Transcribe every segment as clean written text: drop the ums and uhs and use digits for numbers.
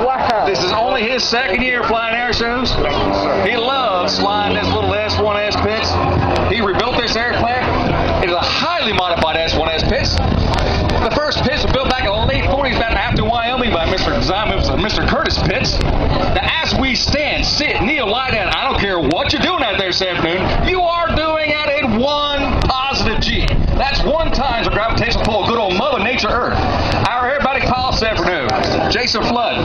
Wow. This is only his second year flying air shows. He loves flying this little S1S pitch. He rebuilt this aircraft. It is a highly modified S1S pitch. The first pitch was built back in the late 40s down after Wyoming by Mr. Curtis Pitts. Now, as we stand, sit, kneel, lie down, I don't care what you're doing out there this afternoon, you are doing it at 1 positive G. That's 1 times the gravitational pull of good old Mother Nature Earth. Our aerobatic pilots this afternoon, Jason Flood,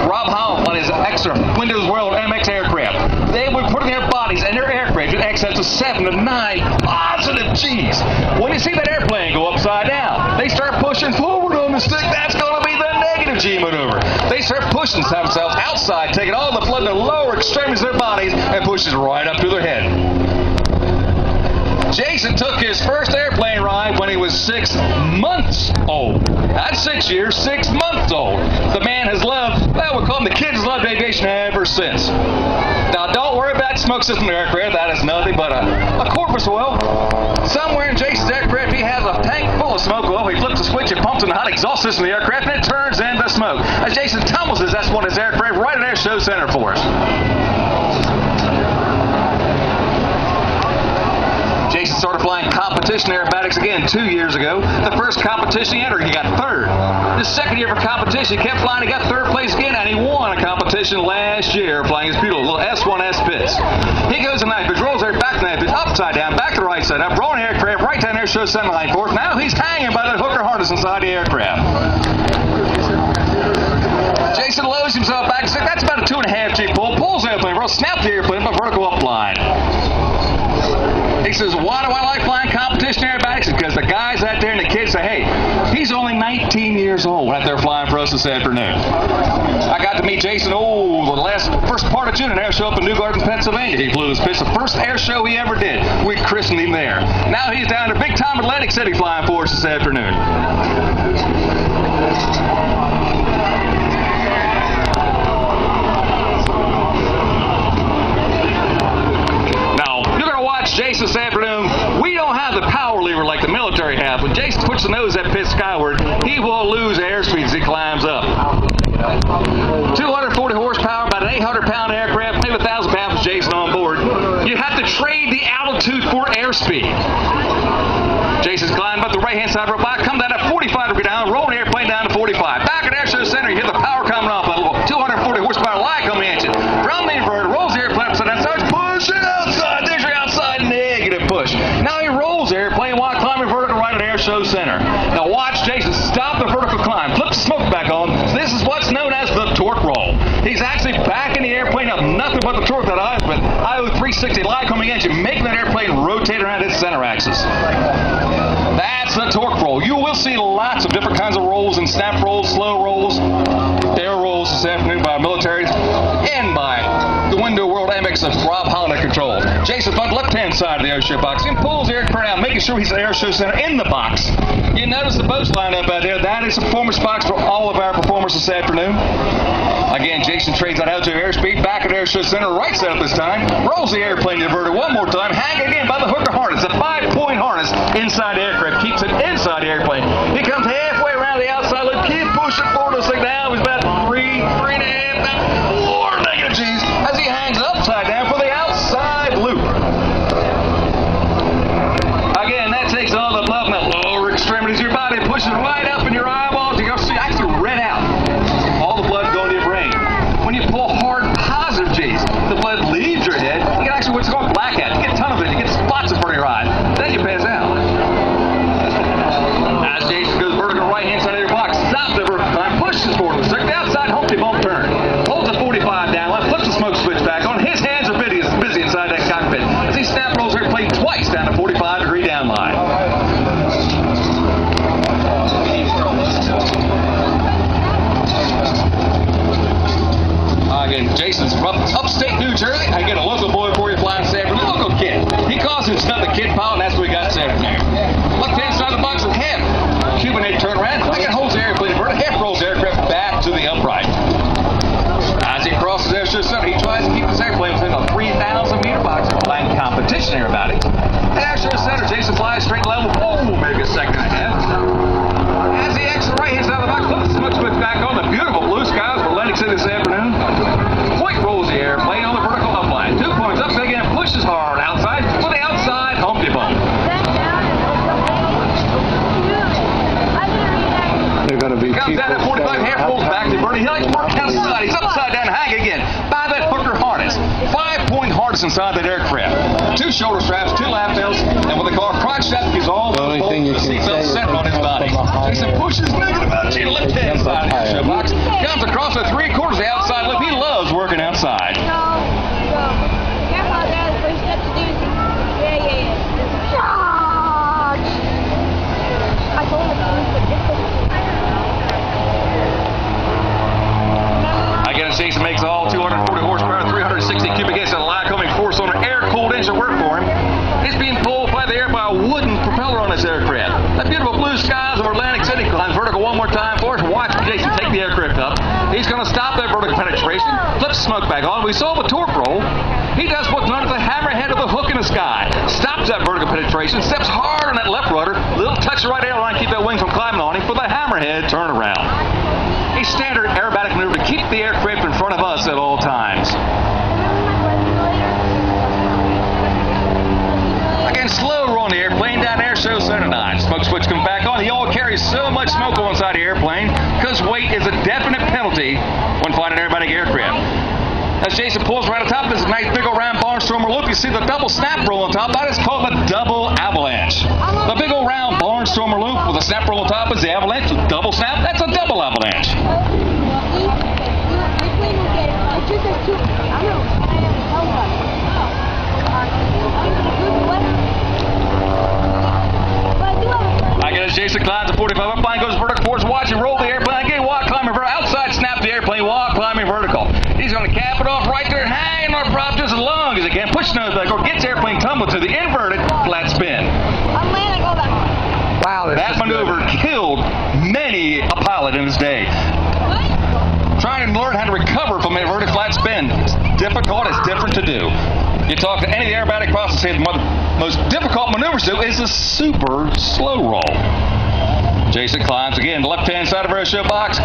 Rob Howell on his extra Windows World MX aircraft. They will be putting their bodies and their aircraft in excess of 7 to 9 positive Gs. When you see that airplane go upside down, they start pushing forward on the stick. That's going to be the negative G maneuver. They start pushing themselves outside, taking all the blood in the lower extremities of their bodies and pushes right up to their head. Jason took his first airplane ride when he was 6 months old. Not 6 years, 6 months old. The man has loved, well, we call him the kids loved aviation ever since. Now, don't worry about the smoke system in the aircraft. That is nothing but a corpus oil. Somewhere in Jason's aircraft, he has a tank full of smoke oil. He flips the switch, it pumps in the hot exhaust system of the aircraft, and it turns into smoke. As Jason tumbles his S1 aircraft right at Airshow Center for us. Jason started flying competition aerobatics again 2 years ago. The first competition he entered, he got 3rd. The second year for competition, he kept flying, he got 3rd place again, and he won a competition last year flying his beautiful little S1S Pitts. He goes to knife, rolls there back to knife, upside down, back to the right side up, rolling the aircraft right down there, shows center line for us. Now he's hanging by that hooker harness inside the aircraft. Jason loads himself back, so that's about a 2.5 G pull, pulls the airplane, snaps the airplane, but vertical up line. He says, why do I like flying competition aerobatics? Because the guys out there and the kids say, hey, he's only 19 years old out there flying for us this afternoon. I got to meet Jason, the first part of June at Airshow up in New Gardens, Pennsylvania. He flew this pitch, the first air show he ever did. We christened him there. Now he's down to big time Atlantic City flying for us this afternoon. Jason this afternoon, we don't have the power lever like the military have. When Jason puts the nose that pitch skyward, he will lose airspeed as he climbs up. 240 horsepower, about an 800-pound aircraft, maybe 1,000 pounds with Jason on board. You have to trade the altitude for airspeed. Jason's climbing up the right-hand side of the back, come down at 45 degree down, roll the airplane down to 45. Back at Airshow Center, you hear the power coming off, a little 240 horsepower light coming at you. From the inverter, rolls the airplane upside down, starts pushing outside. Push. Now he rolls the airplane while climbing vertical right at Airshow Center. Now watch Jason stop the vertical climb, flip the smoke back on. This is what's known as the torque roll. He's actually backing the airplane up, nothing but the torque that IO 360 light coming at you, making that airplane rotate around its center axis. That's the torque roll. You will see lots of different kinds of rolls and snap rolls, slow rolls, air rolls this afternoon by militaries and by the Window World MX of Rob Holland control. Jason Flood, left-hand side of the airshow box, and pulls the aircraft out, making sure he's at Airshow Center in the box. You notice the boats lined up out there. That is a performance box for all of our performers this afternoon. Again, Jason trades on altitude airspeed, back at Airshow Center, right side this time, rolls the airplane inverter one more time, hang again by the hooker harness, a 5-point harness inside the aircraft, keeps it inside the airplane. He comes halfway around the outside loop, keep pushing forward this thing down. He's about 3.5, 4 negative G's as he hangs upside down for the outside loop. Again, that takes all the blood in the lower extremities of your body, pushes right up in your eyeballs. You're going to see actually red out. All the blood going to your brain. When you pull hard positive G's, the blood leaves your head. You get actually what's called blackout. You get a ton of it. You get spots in front of your eyes. Then you pass out. As Jason goes vertical right-hand side of your box, stops the vertical climb, pushes forward. Stick the outside, Humpty Bump turn. Holds the 45 down, left, flips the smoke switch back on. His hands are busy inside that cockpit as he snap rolls airplane twice down to 45-degree down line. Again, Jason's from upstate New Jersey. I get a local boy for you flying this afternoon. Local kid. He calls himself the kid pilot, and that's what we got this afternoon. Left-hand side of the box with half Cuban head turn around. Again, holds the airplane inverted, half rolls the aircraft back to the upright. As he crosses Airshow Center, he tries to keep his airplane within a 3,000-meter box for flying competition aerobatics. At Airshow Center, Jason flies straight level, maybe a second and a half. As he exits the right-hand side of the box, flips the smoke switch back on. The beautiful blue skies for Atlantic City this outside. He's upside down, hang again. By that hooker harness. 5-point harness inside that aircraft. 2 shoulder straps, 2 lap belts, and what they call a crotch strap, he's all the seatbelt centered on his body. Jason pushes negative out to the left-hand side of the airshow box. Comes across the 3/4 of the outside loop. He loves working outside. Again, Jason makes all 240 horsepower, 360 cubic inches of Lycoming force on an air-cooled engine work for him. He's being pulled by the air by a wooden propeller on this aircraft. The beautiful blue skies of Atlantic City climbs vertical one more time for us. Watch Jason take the aircraft up. He's going to stop that vertical penetration, flips smoke back on. We saw the torque roll. He does what's known as the hammerhead of the hook in the sky. Stops that vertical penetration, steps hard on that left rudder, little touch the right airline, keep that wing from climbing on him for the hammerhead turnaround. A standard aerobatic maneuver to keep the aircraft in front of us at all times. Again, slow roll on the airplane down Airshow Center 9. Smoke switch comes back on. He all carries so much smoke on inside the airplane because weight is a definite penalty when flying an aerobatic aircraft. As Jason pulls right on top of this nice big old round barnstormer loop, you see the double snap roll on top. That is called the double avalanche. The big old round barnstormer loop with a snap roll on top is the avalanche. The double snap, that's a double avalanche. Again, as Jason climbs the 45 upline, goes vertical force, watch him roll the airplane again, while climbing vertical. Outside snap the airplane while climbing vertical. He's going to cap it off right there, hanging on the prop just as long as he can. Push nose back or gets airplane tumbled to the inverted flat spin. Wow, that maneuver killed many a pilot in his day. Trying to learn how to recover from an inverted flat spin. It's difficult, it's different to do. You talk to any of the aerobatic pilots and say the most difficult maneuvers to do is a super slow roll. Jason climbs again, the left-hand side of our airshow box,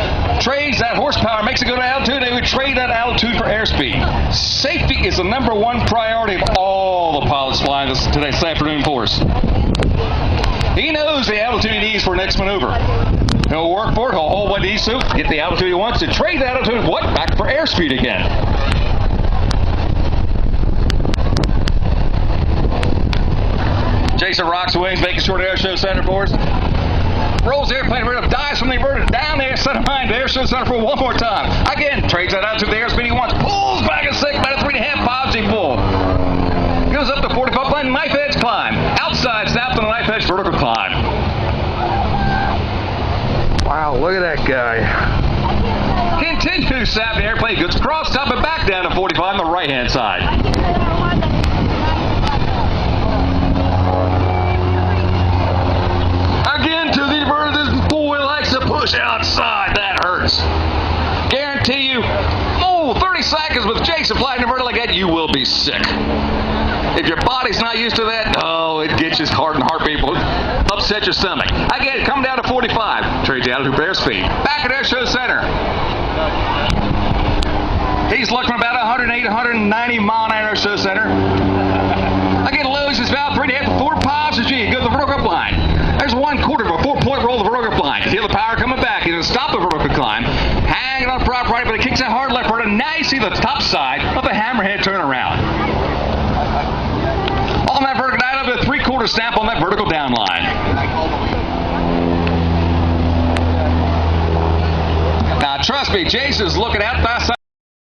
trades that horsepower, makes it go to altitude. They would trade that altitude for airspeed. Safety is the #1 priority of all the pilots flying this afternoon for us. He knows the altitude he needs for next maneuver. He'll work for it, he'll hold what he needs to, get the altitude he wants, to trade the altitude back for airspeed again. Jason rocks the wings, making sure the airshow center for us. Rolls the airplane right up, dives from the inverted down there, center line to airshow center for one more time. Again, trades that altitude, the airspeed he wants, pulls back a second, about a 3.5 positive pull. Goes up to 45 line, knife edge climb. Outside snap on the knife edge vertical climb. Wow, look at that guy. Continue to snap the airplane, goes cross top and back down to 45 on the right hand side. Again to the inverted. This boy likes to push outside. That hurts. Guarantee you, 30 seconds with Jason flying inverted like that, you will be sick. If your body's not used to that, it gets you heart and heartbeat. Upset your stomach. Again, come down to 45. Trade the altitude for airspeed. Back at Airshow Center. He's looking about 108, 190 mile an hour Airshow Center. Again, loads his valve 3.5 to 4 pops as G. Go to the vertical line. There's 1/4 of a 4-point roll of the vertical line. Feel the power coming back. He's going to stop the vertical climb. Hanging on prop right, but it kicks that hard left rudder. Now you see the top side of the hammerhead turnaround. On that vertical down, up to 3/4 snap on that vertical down line. Now, trust me, Jason's looking out that side.